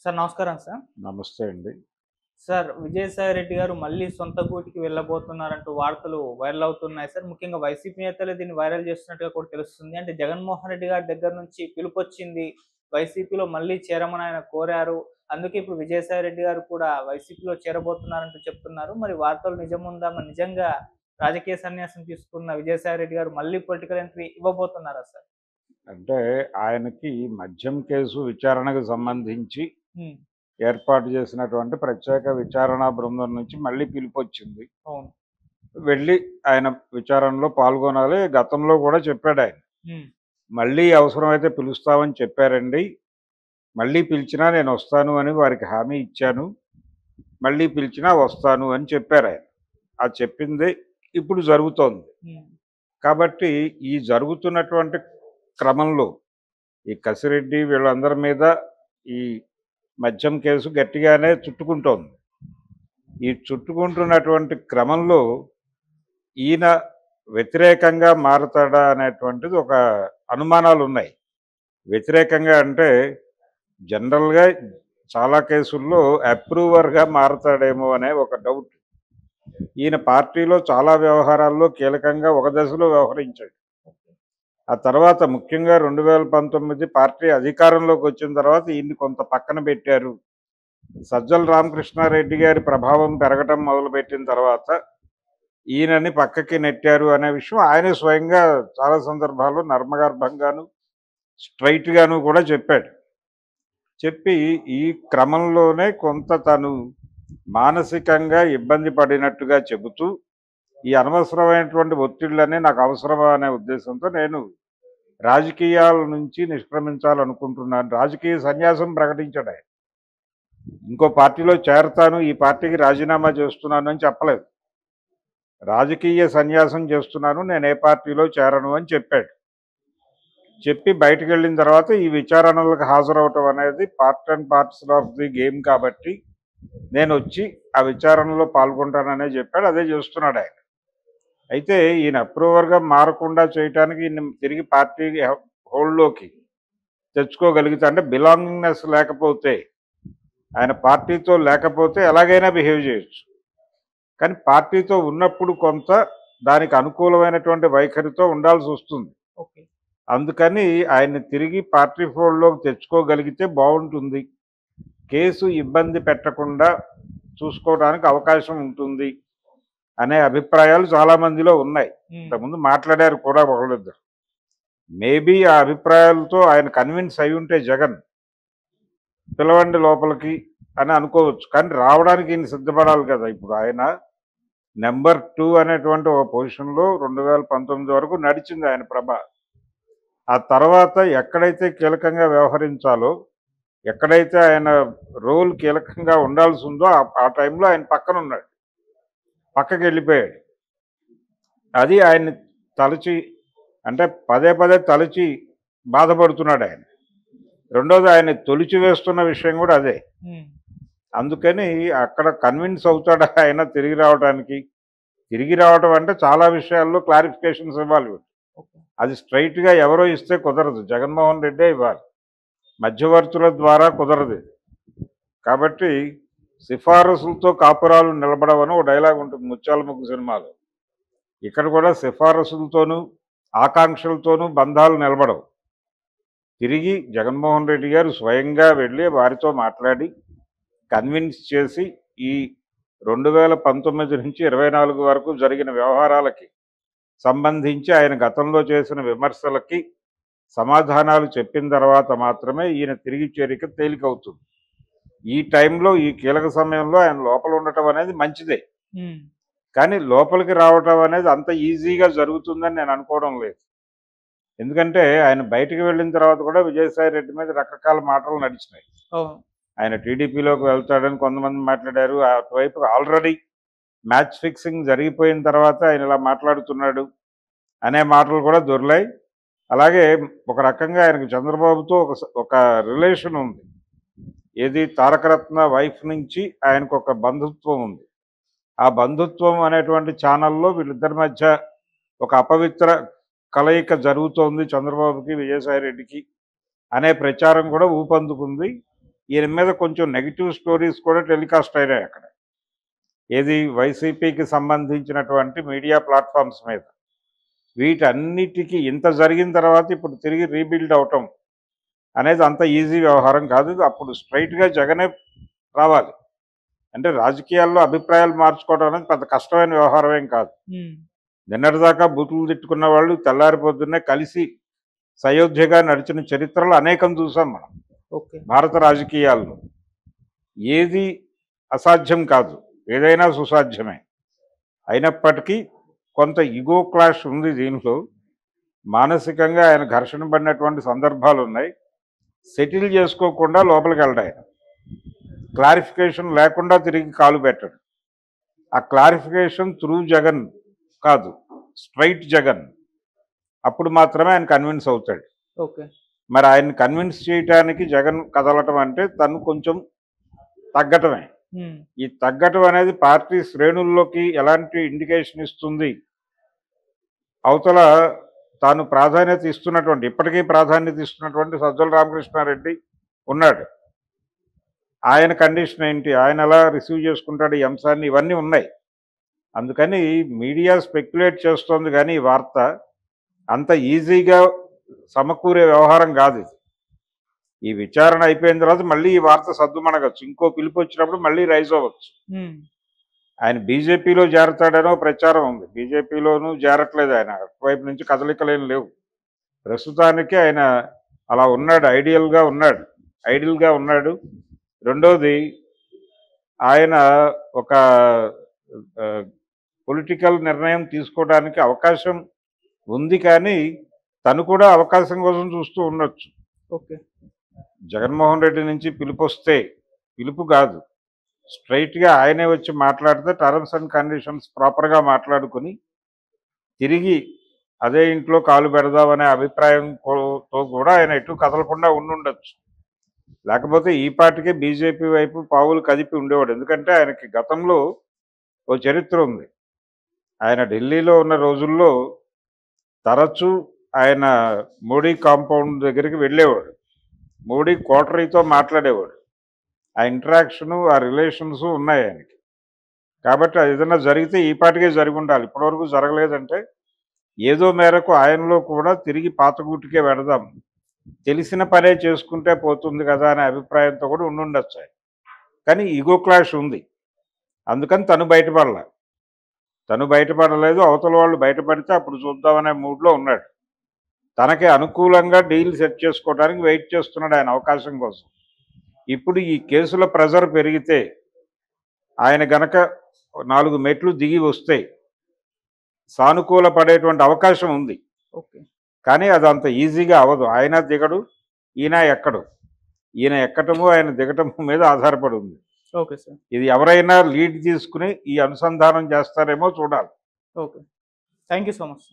Sir నమస్కారం sir. నమస్తే అండి. సార్ విజయసాయి రెడ్డి గారు మళ్ళీ సొంత గూటికి వెళ్ళబోతున్నారంటూ వార్తలు వైరల్ అవుతున్నాయి సార్. ముఖ్యంగా వైసీపీ నేతలే దీన్ని వైరల్ చేస్తున్నట్టుగా కూడా తెలుస్తుంది. అంటే జగన్మోహన్ రెడ్డి గారి దగ్గర నుంచి పిలుపొచ్చింది. వైసీపీలో మళ్ళీ చేరమని ఆయన కోరారు. అందుకే ఇప్పుడు విజయసాయి రెడ్డి గారు కూడా వైసీపీలో చేరబోతున్నారంటూ చెప్తున్నారు. మరి వార్తలు నిజముందా? మరి నిజంగా రాజకీయ సన్యాసం తీసుకున్న విజయసాయి రెడ్డి గారు మళ్ళీ పొలిటికల్ ఎంట్రీ ఇవ్వబోతున్నారా సార్? అంటే ఆయనకి మద్యం కేసు విచారణకు సంబంధించి హ్మ్. ఏర్పాటు చేసినటువంటి ప్రత్యేక విచారణా బృందం నుంచి మళ్ళీ పిలుపొచ్చింది. అవును. వెళ్ళి ఆయన విచారణలో పాల్గొనాలి. గతంలో కూడా చెప్పాడాయన. హ్మ్. మళ్ళీ అవసరమైతే పిలుస్తామని చెప్పారండి. మళ్ళీ పిలిచినా నేనొస్తాను అని వారికి హామీ ఇచ్చాను. మళ్ళీ పిలిచినా వస్తాను అని చెప్పారాయన. ఆ చెప్పిందే ఇప్పుడు జరుగుతోంది. హ్మ్. కాబట్టి ఈ జరుగుతున్నటువంటి క్రమంలో ఈ కసిరెడ్డి వీళ్ళందరి మీద ఈ మద్యం కేసు గట్టిగానే చుట్టుకుంటోంది. ఈ చుట్టుకుంటున్నటువంటి క్రమంలో ఈయన వ్యతిరేకంగా మారతాడా అనేటువంటిది ఒక అనుమానాలున్నాయి. వ్యతిరేకంగా అంటే జనరల్‌గా చాలా కేసుల్లో అప్రూవర్‌గా మారతాడేమో అనే ఒక డౌట్. ఈయన పార్టీలో చాలా వ్యవహారాల్లో కీలకంగా ఒక దశలో వ్యవహరించాడు. ఆ తర్వాత ముఖ్యంగా 2019 పార్టీ అధికారంలోకి వచ్చిన తర్వాత ఈయన్ని కొంత పక్కన పెట్టారు. సజ్జల రామకృష్ణారెడ్డి గారి ప్రభావం పెరగటం మొదలుపెట్టిన తర్వాత ఈయనని పక్కకి నెట్టారు అనే విషయం ఆయనే స్వయంగా చాలా సందర్భాల్లో నర్మగర్భంగాను, స్ట్రెయిట్‌గాను కూడా చెప్పాడు. చెప్పి ఈ క్రమంలోనే కొంత తను మానసికంగా ఇబ్బంది పడినట్టుగా చెబుతూ, ఈ అనవసరమైనటువంటి ఒత్తిళ్ళన్నీ నాకు అవసరమా అనే ఉద్దేశంతో నేను రాజకీయాల నుంచి నిష్క్రమించాలనుకుంటున్నాను. రాజకీయ సన్యాసం ప్రకటించాడాయన. ఇంకో పార్టీలో చేరతాను, ఈ పార్టీకి రాజీనామా చేస్తున్నాను అని చెప్పలేదు. రాజకీయ సన్యాసం చేస్తున్నాను, నేను ఏ పార్టీలో చేరను అని చెప్పాడు. చెప్పి బయటికెళ్ళిన తర్వాత ఈ విచారణలకు హాజరవ్వటం అనేది part and parcel of the game కాబట్టి నేనొచ్చి ఆ విచారణలో పాల్గొంటాననే చెప్పాడు. అదే చేస్తున్నాడాయన. అయితే ఈయన అప్రూవర్‌గా మారకుండా చేయటానికి ఈయన్ని తిరిగి పార్టీ హోల్డ్‌లోకి తెచ్చుకోగలిగితే అంటే బిలాంగింగ్‌నెస్ లేకపోతే, ఆయన పార్టీతో లేకపోతే ఎలాగైనా బిహేవ్ చేయొచ్చు. కానీ పార్టీతో ఉన్నప్పుడు కొంత దానికి అనుకూలమైనటువంటి వైఖరితో ఉండాల్సొస్తుంది. ఓకే. అందుకని ఆయన్ని తిరిగి పార్టీ ఫోల్డ్‌లోకి తెచ్చుకోగలిగితే బావుంటుంది. కేసు ఇబ్బంది పెట్టకుండా చూసుకోవడానికి అవకాశం ఉంటుంది అనే అభిప్రాయాలు చాలా మందిలో ఉన్నాయి. హ్మ్. ఇంతకుముందు మాట్లాడారు కూడా ఒకళ్ళిద్దరు. మేబీ ఆ అభిప్రాయాలతో ఆయన కన్విన్స్ అయి ఉంటే జగన్ పిలవండి లోపలికి అని అనుకోవచ్చు. కానీ రావడానికి ఈయన సిద్ధపడాలి కదా! ఇప్పుడు ఆయన నంబర్ 2 అనేటువంటి ఒక పొజిషన్‌లో 2019 వరకు నడిచింది ఆయన ప్రభ. ఆ తర్వాత ఎక్కడైతే కీలకంగా వ్యవహరించాలో, ఎక్కడైతే ఆయన రోల్ కీలకంగా ఉండాల్సుందో ఆ టైంలో ఆయన పక్కనున్నాడు. పక్కకెళ్ళిపోయాడు. అది ఆయన్ని తలచి అంటే పదే పదే తలచి బాధపడుతున్నాడాయన. రెండోది ఆయన్ని తొలిచివేస్తున్న విషయం కూడా అదే. హ్మ్. అందుకని అక్కడ కన్విన్స్ అవుతాడా ఆయన తిరిగి రావడానికి? తిరిగి రావటం అంటే చాలా విషయాల్లో క్లారిఫికేషన్స్ ఇవ్వాలి వీళ్ళు. ఓకే. అది స్ట్రెయిట్‌గా ఎవరో ఇస్తే కుదరదు. జగన్మోహన్ రెడ్డే ఇవ్వాలి. మధ్యవర్తుల ద్వారా కుదరదు. కాబట్టి సిఫారసులతో కాపురాలు నిలబడవని ఒక డైలాగ్ ఉంటుంది 'ముత్యాల ముగ్గు' సినిమాలో. ఇక్కడ కూడా సిఫారసులతోనూ, ఆకాంక్షలతోనూ బంధాలు నిలబడవు. తిరిగి జగన్మోహన్ రెడ్డి గారు స్వయంగా వెళ్ళి వారితో మాట్లాడి, కన్విన్స్ చేసి ఈ 2019 నుంచి 24 వరకు జరిగిన వ్యవహారాలకి సంబంధించి ఆయన గతంలో చేసిన విమర్శలకి సమాధానాలు చెప్పిన తర్వాత మాత్రమే ఈయన తిరిగి చేరిక తేలికవుతుంది. ఈ టైంలో ఈ కీలక సమయంలో ఆయన లోపల ఉండటం అనేది మంచిదే. హ్మ్. కానీ లోపలికి రావటం అనేది అంత ఈజీగా జరుగుతుందని నేను అనుకోవడం లేదు. ఎందుకంటే ఆయన బయటికి వెళ్ళిన తర్వాత కూడా విజయసాయి రెడ్డి మీద రకరకాల మాటలు నడిచినాయి. అవును. ఆయన టీడీపీలోకి వెళ్తాడని కొంతమంది మాట్లాడారు. అటువైపు ఆల్రెడీ మ్యాచ్ ఫిక్సింగ్ జరిగిపోయిన తర్వాత ఆయన ఇలా మాట్లాడుతున్నాడు అనే మాటలు కూడా దొర్లాయి. అలాగే ఒక రకంగా ఆయనకు చంద్రబాబుతో ఒక రిలేషన్ ఉంది. ఏది తారకరత్న వైఫ్ నుంచి ఆయనకు ఒక బంధుత్వం ఉంది. ఆ బంధుత్వం అనేటువంటి ఛానల్‌లో వీళ్ళిద్దరి మధ్య ఒక అపవిత్ర కలయిక జరుగుతోంది చంద్రబాబుకి, విజయసాయి రెడ్డికి అనే ప్రచారం కూడా ఊపందుకుంది. ఈయన మీద కొంచెం నెగిటివ్ స్టోరీస్ కూడా టెలికాస్ట్ అయినాయి అక్కడ. ఏది వైసీపీకి సంబంధించినటువంటి మీడియా ప్లాట్ఫామ్స్ మీద. వీటన్నిటికీ ఇంత జరిగిన తర్వాత ఇప్పుడు తిరిగి రీబిల్డ్ అవటం అనేది అంత ఈజీ వ్యవహారం కాదు. అప్పుడు స్ట్రైట్గా జగనే రావాలి. అంటే రాజకీయాల్లో అభిప్రాయాలు మార్చుకోవడం అనేది పెద్ద కష్టమైన వ్యవహారం ఏం కాదు. నిన్నటిదాకా బూతులు తిట్టుకున్న వాళ్ళు తెల్లారి పొద్దున్నే కలిసి సయోధ్యగా నడిచిన చరిత్రలు అనేకం చూసాం మనం ఓకే. భారత రాజకీయాల్లో. ఏది అసాధ్యం కాదు, ఏదైనా సుసాధ్యమే. అయినప్పటికీ కొంత ఇగో క్లాష్ ఉంది దీంట్లో. మానసికంగా ఆయన ఘర్షణ పడినటువంటి సందర్భాలు ఉన్నాయి. సెటిల్ చేసుకోకుండా లోపలికి వెళ్ళడం, ఆయన క్లారిఫికేషన్ లేకుండా తిరిగి కాలు పెట్టడు. ఆ క్లారిఫికేషన్ త్రూ జగన్ కాదు, స్ట్రైట్ జగన్. అప్పుడు మాత్రమే ఆయన కన్విన్స్ అవుతాడు. ఓకే. మరి ఆయన్ని కన్విన్స్ చేయడానికి జగన్ కదలటం అంటే తను కొంచెం తగ్గటమే. ఈ తగ్గటం అనేది పార్టీ శ్రేణుల్లోకి ఎలాంటి ఇండికేషన్ ఇస్తుంది? అవతల తాను ప్రాధాన్యత ఇస్తున్నటువంటి, ఇప్పటికీ ప్రాధాన్యత ఇస్తున్నటువంటి సజ్జల రామకృష్ణారెడ్డి ఉన్నాడు. ఆయన కండిషన్ ఏంటి, ఆయన ఎలా రిసీవ్ చేసుకుంటాడు ఈ అంశాన్ని, ఇవన్నీ ఉన్నాయి. అందుకని మీడియా స్పెక్యులేట్ చేస్తోంది, కానీ ఈ వార్త అంత ఈజీగా సమకూరే వ్యవహారం కాదు ఇది. ఈ విచారణ అయిపోయిన తర్వాత మళ్ళీ ఈ వార్త సద్దుమణగచ్చు, ఇంకో పిలుపు వచ్చినప్పుడు మళ్ళీ రైజ్ అవ్వచ్చు. ఆయన బీజేపీలో చేరతాడనో ప్రచారం ఉంది. బీజేపీలోనూ చేరట్లేదు ఆయన, అటువైపు నుంచి కదలికలేం లేవు. ప్రస్తుతానికి ఆయన అలా ఉన్నాడు, ఐడియల్గా ఉన్నాడు. రెండోది, ఆయన ఒక పొలిటికల్ నిర్ణయం తీసుకోవడానికి అవకాశం ఉంది, కానీ తను కూడా అవకాశం కోసం చూస్తూ ఉండొచ్చు. ఓకే. జగన్మోహన్ రెడ్డి నుంచి పిలుపు వస్తే, పిలుపు కాదు, స్ట్రైట్గా ఆయనే వచ్చి మాట్లాడితే టర్మ్స్ అండ్ కండిషన్స్ ప్రాపర్గా మాట్లాడుకుని తిరిగి అదే ఇంట్లో కాలు పెడదామనే అభిప్రాయంతో కూడా ఆయన ఎటు కదలకుండా ఉండుండొచ్చు. లేకపోతే ఈ పార్టీకే బీజేపీ వైపు పావులు కదిపి ఉండేవాడు. ఎందుకంటే ఆయనకి గతంలో ఓ చరిత్ర ఉంది. ఆయన ఢిల్లీలో ఉన్న రోజుల్లో తరచూ ఆయన మోడీ కాంపౌండ్ దగ్గరికి వెళ్ళేవాడు, మోడీ కోటరీతో మాట్లాడేవాడు. ఆ ఇంటరాక్షను, ఆ రిలేషన్స్ ఉన్నాయి ఆయనకి. కాబట్టి అది ఏదైనా జరిగితే ఈ పార్టీకే జరిగి ఉండాలి. ఇప్పటివరకు జరగలేదంటే ఏదో మేరకు ఆయనలో కూడా తిరిగి పాతగూటికే వెడదాం, తెలిసిన పనే చేసుకుంటే పోతుంది కదా అనే అభిప్రాయంతో కూడా ఉండుండొచ్చు ఆయన. కానీ ఈగో క్లాష్ ఉంది, అందుకని తను బయటపడలేదు. అవతల వాళ్ళు బయటపడితే అప్పుడు చూద్దామనే మూడ్లో ఉన్నాడు. తనకి అనుకూలంగా డీల్ సెట్ చేసుకోవడానికి వెయిట్ చేస్తున్నాడు ఆయన అవకాశం కోసం. ఇప్పుడు ఈ కేసుల ప్రెజర్ పెరిగితే ఆయన గనక 4 మెట్లు దిగి వస్తే సానుకూల పడేటువంటి అవకాశం ఉంది. ఓకే. కానీ అది అంత ఈజీగా అవ్వదు. ఆయన దిగడు, ఈయన ఎక్కడు. ఈయన ఎక్కటము ఆయన దిగటము మీద ఆధారపడి ఉంది. Okay sir. ఇది ఎవరైనా లీడ్ తీసుకుని ఈ అనుసంధానం చేస్తారేమో చూడాలి. Okay. Thank you so much.